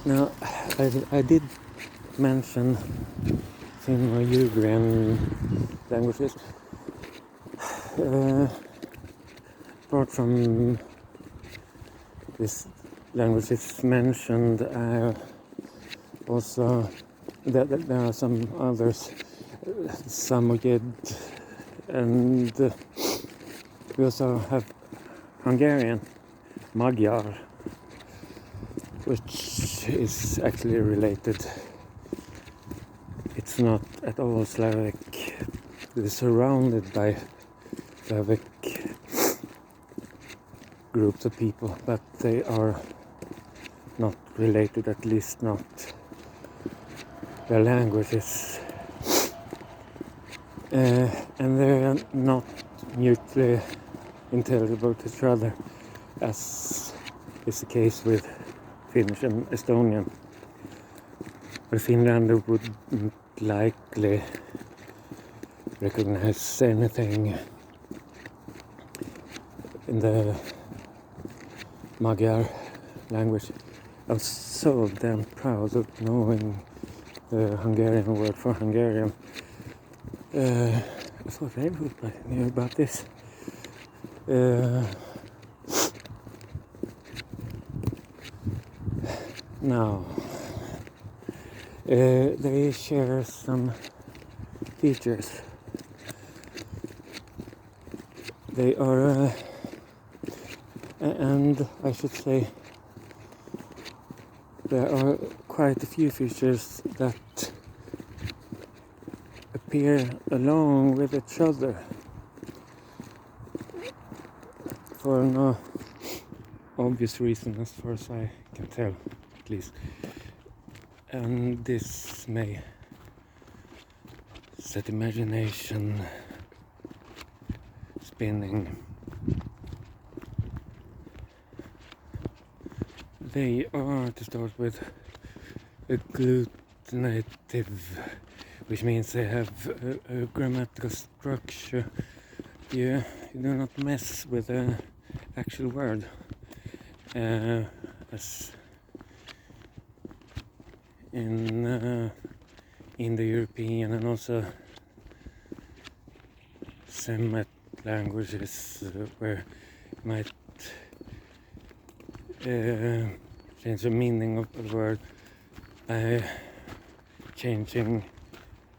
Now, I did mention Finno-Ugrian languages. Apart from this languages mentioned, also there are some others, Samoged, and we also have Hungarian, Magyar, which is actually related. It's not at all Slavic. It's surrounded by Slavic groups of people, but they are not related, at least not their languages. And they're not mutually intelligible to each other, as is the case with Finnish and Estonian. But Finlander wouldn't likely recognize anything in the Magyar language. I'm so damn proud of knowing the Hungarian word for Hungarian. I thought everybody knew about this. Now, they share some features. They are, and I should say, there are quite a few features that appear along with each other for no obvious reason, as far as I can tell, at least. And this may set imagination spinning. They are, to start with, agglutinative, which means they have a grammatical structure. You do not mess with the actual word, as in the European and also Semitic languages, where you might change the meaning of the word by changing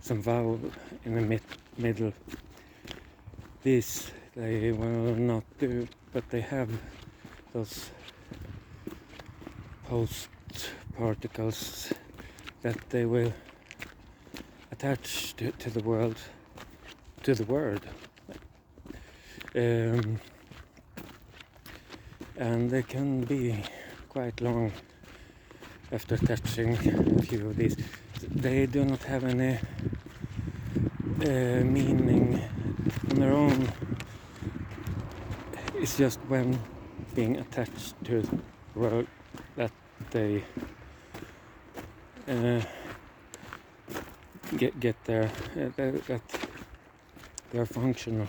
some vowel in the middle. This they will not do, but they have those post particles that they will attach to the word. And they can be quite long after touching a few of these. They do not have any meaning on their own. It's just when being attached to the word that they get there, that they are functional.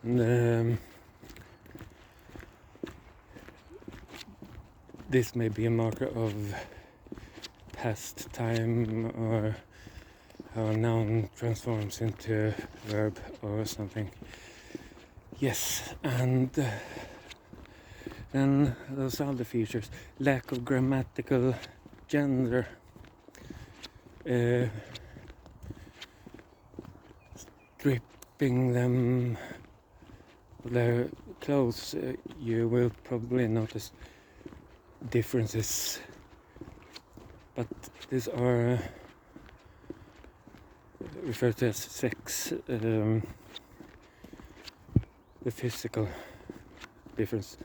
And this may be a marker of past time, or how a noun transforms into a verb or something. Yes, and then those other features: lack of grammatical gender, stripping them of their clothes, you will probably notice differences, but these are referred to as sex, the physical difference.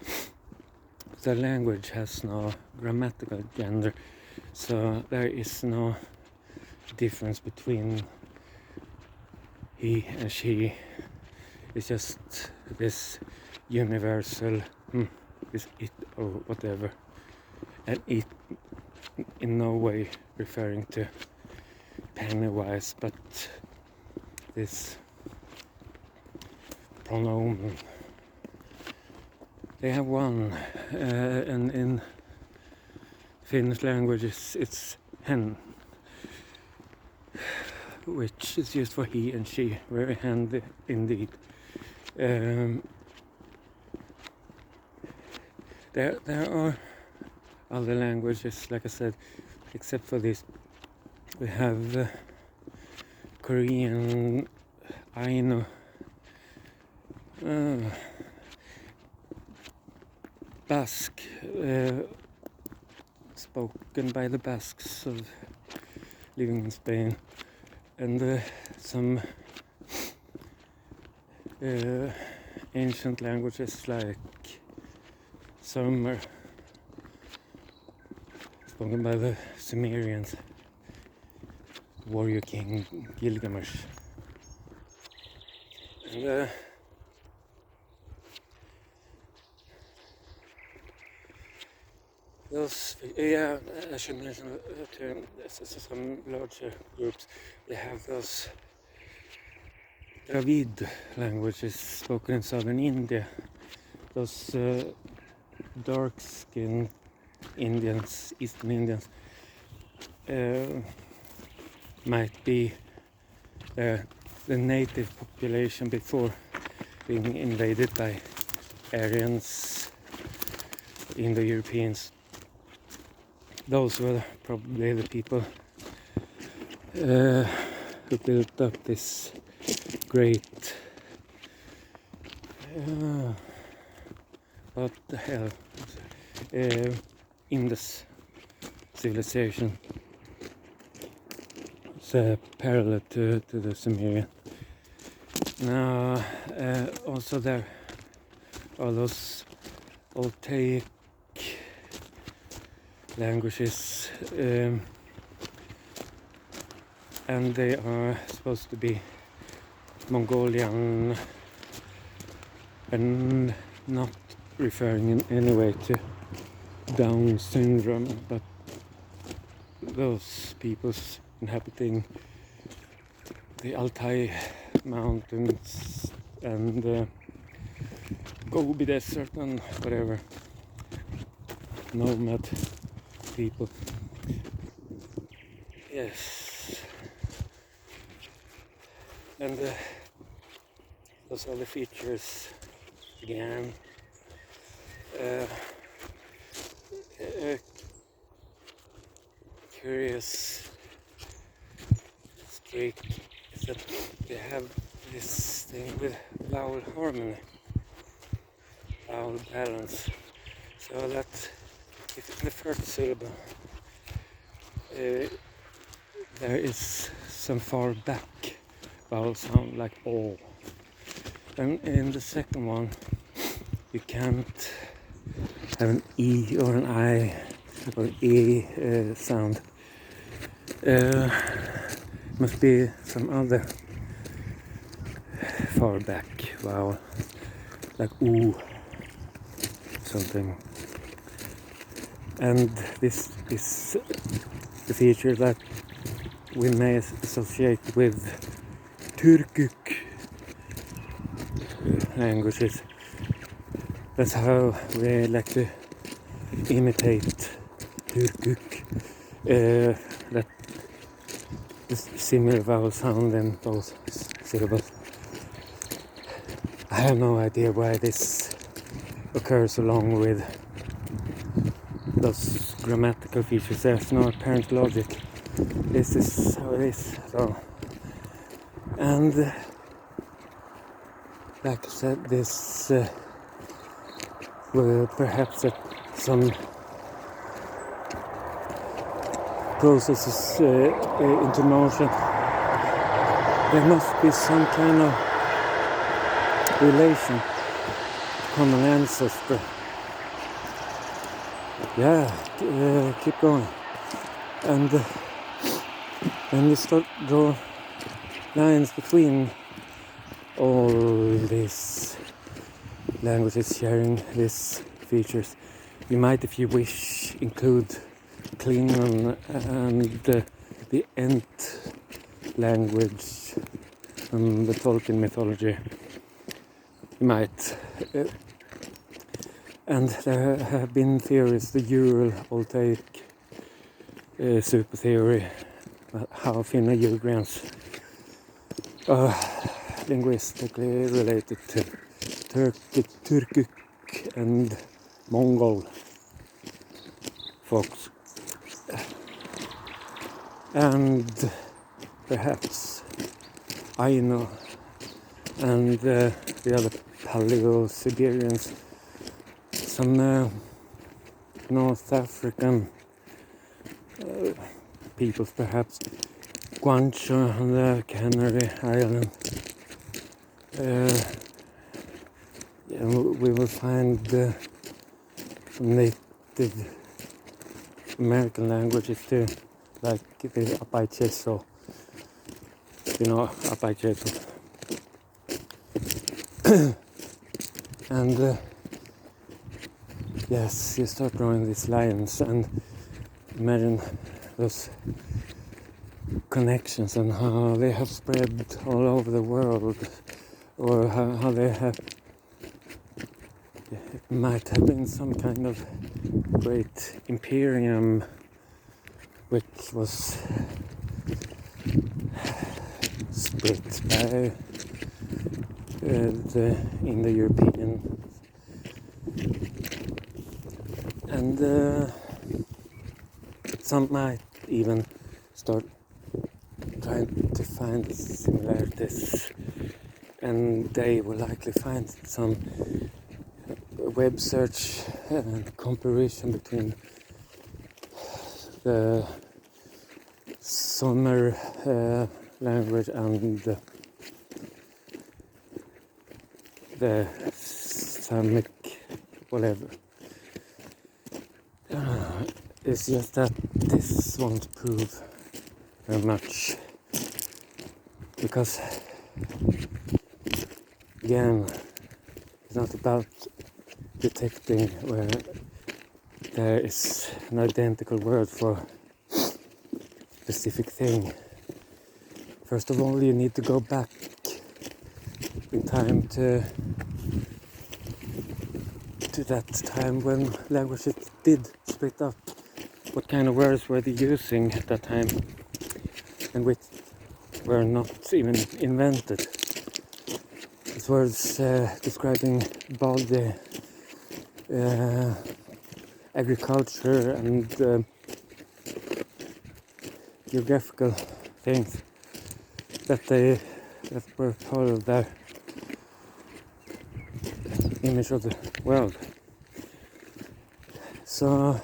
The language has no grammatical gender, so there is no difference between he and she. It's just this universal is it or whatever, and it in no way referring to Pennywise, but this pronoun. They have one, and in Finnish language it's hen, which is used for he and she, very handy indeed. There are other languages, like I said, except for this. We have Korean, Ainu, Basque, spoken by the Basques of living in Spain, and some ancient languages like Sumer, spoken by the Sumerians, warrior king Gilgamesh. And I should mention some larger groups. They have those Dravid languages spoken in southern India. Those dark-skinned Indians, Eastern Indians, might be the native population before being invaded by Aryans, Indo-Europeans. Those were probably the people who built up this great what the hell Indus civilization. It's parallel to the Sumerian. Now also there are those Altaic languages, and they are supposed to be Mongolian and not referring in any way to Down syndrome, but those peoples inhabiting the Altai mountains and Gobi Desert and whatever, nomad people. Yes, and those are the features again. Curious streak is that they have this thing with vowel harmony, vowel balance, so that if in the first syllable there is some far back vowel sound like O, and in the second one you can't have an E or an I or an E sound. Must be some other far back vowel, like O something. And this is the feature that we may associate with Turkic languages. That's how we like to imitate Turkic, that the similar vowel sound in both syllables. I have no idea why this occurs along with those grammatical features. There's no apparent logic. This is how it is. So, and like I said, this will perhaps set some processes into motion. There must be some kind of relation, common ancestor. Yeah, keep going. And when we start draw lines between all these languages sharing these features, you might, if you wish, include Klingon and the Ent language from the Tolkien mythology. You might. And there have been theories, the Ural Altaic super theory how Finno-Ugrians are linguistically related to Turkic and Mongol folks, and perhaps Aino and the other Paleo-Siberians, some North African peoples, perhaps Guangzhou on the Canary Island. We will find some Native American languages too, like the Apacheso, Apacheso. And yes, you start drawing these lines and imagine those connections and how they have spread all over the world, or how they have, it might have been some kind of great imperium which was split by the Indo-European, and some might even start trying to find similarities, and they will likely find some web search and comparison between the Sumer language and the Samic, whatever. It's just that this won't prove very much, because again, it's not about detecting where there is an identical word for a specific thing. First of all, you need to go back in time to that time when languages did split up. What kind of words were they using at that time, and which were not even invented? These words describing body, agriculture, and geographical things that were part of their image of the world. So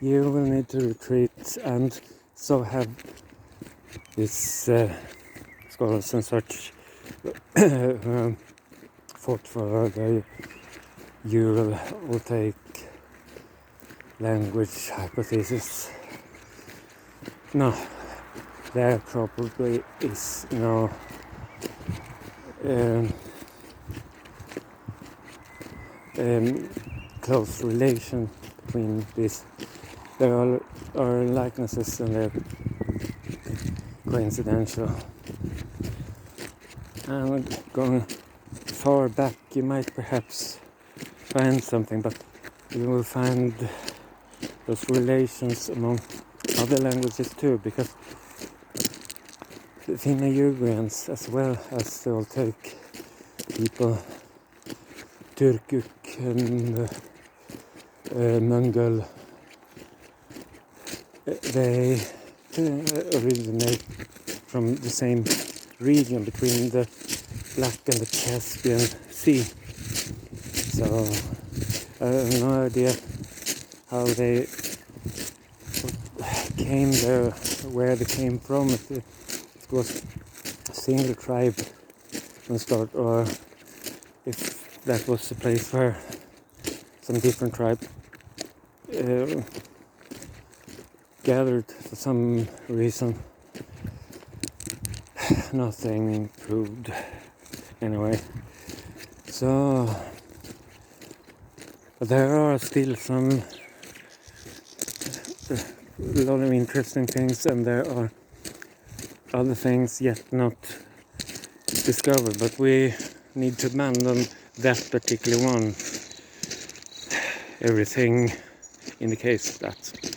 you will need to retreat, and so have these scholars and such fought for the Ural-Altaic language hypothesis. No, there probably is no close relation between these. There are likenesses, and they're coincidental. And going far back, you might perhaps find something, but you will find those relations among other languages too, because the Finno-Ugrians, as well as the Altaic people, Turkic and Mongol, they originate from the same region between the Black and the Caspian Sea. So I have no idea how they came there, where they came from. It was a single tribe from the start, or if that was a place where some different tribe gathered for some reason. Nothing proved anyway. So there are still some a lot of interesting things, and there are other things yet not discovered, but we need to abandon that particular one. Everything indicates that.